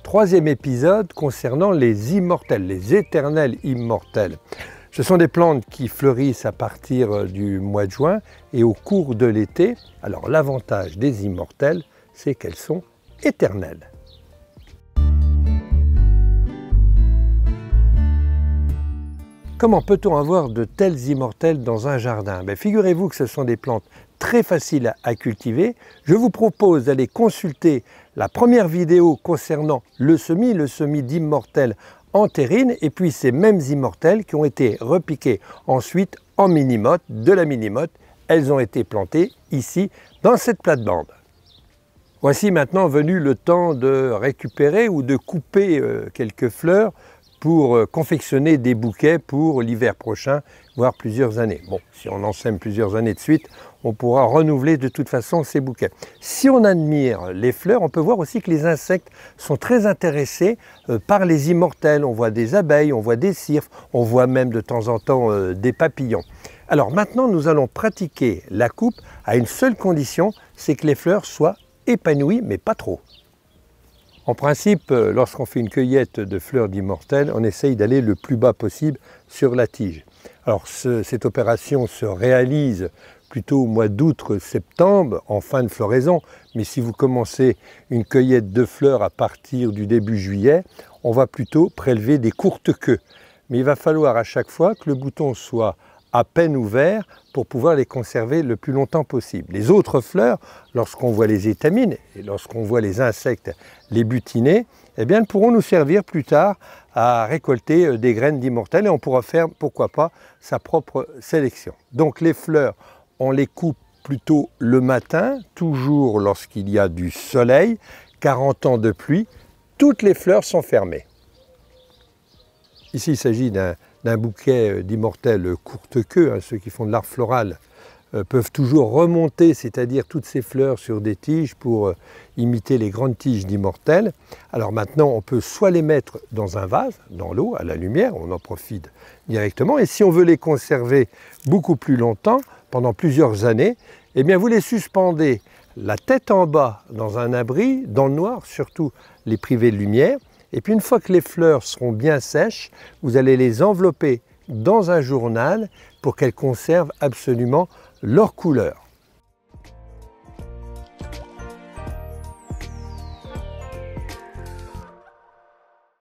troisième épisode concernant les immortelles, les éternels immortelles. Ce sont des plantes qui fleurissent à partir du mois de juin et au cours de l'été. Alors l'avantage des immortelles, c'est qu'elles sont éternelles. Comment peut-on avoir de telles immortelles dans un jardin? Figurez-vous que ce sont des plantes très faciles à cultiver. Je vous propose d'aller consulter la première vidéo concernant le semis d'immortelles entérines et puis ces mêmes immortelles qui ont été repiquées ensuite en mini-motte, de la mini-motte. Elles ont été plantées ici dans cette plate-bande. Voici maintenant venu le temps de récupérer ou de couper quelques fleurs pour confectionner des bouquets pour l'hiver prochain, voire plusieurs années. Bon, si on en sème plusieurs années de suite, on pourra renouveler de toute façon ces bouquets. Si on admire les fleurs, on peut voir aussi que les insectes sont très intéressés par les immortelles. On voit des abeilles, on voit des cirfes, on voit même de temps en temps des papillons. Alors maintenant, nous allons pratiquer la coupe à une seule condition, c'est que les fleurs soient épanouies, mais pas trop. En principe, lorsqu'on fait une cueillette de fleurs d'immortelles, on essaye d'aller le plus bas possible sur la tige. Alors cette opération se réalise plutôt au mois d'août-septembre, en fin de floraison, mais si vous commencez une cueillette de fleurs à partir du début juillet, on va plutôt prélever des courtes queues. Mais il va falloir à chaque fois que le bouton soit à peine ouvert pour pouvoir les conserver le plus longtemps possible. Les autres fleurs, lorsqu'on voit les étamines et lorsqu'on voit les insectes les butiner, eh bien, elles pourront nous servir plus tard à récolter des graines d'immortelles et on pourra faire, pourquoi pas, sa propre sélection. Donc les fleurs, on les coupe plutôt le matin, toujours lorsqu'il y a du soleil, 40 ans de pluie, toutes les fleurs sont fermées. Ici, il s'agit d'un bouquet d'immortelles courte queue. Ceux qui font de l'art floral peuvent toujours remonter, c'est-à-dire toutes ces fleurs sur des tiges pour imiter les grandes tiges d'immortelles. Alors maintenant, on peut soit les mettre dans un vase, dans l'eau, à la lumière, on en profite directement. Et si on veut les conserver beaucoup plus longtemps, pendant plusieurs années, eh bien vous les suspendez la tête en bas dans un abri, dans le noir, surtout les privés de lumière. Et puis une fois que les fleurs seront bien sèches, vous allez les envelopper dans un journal pour qu'elles conservent absolument leur couleur.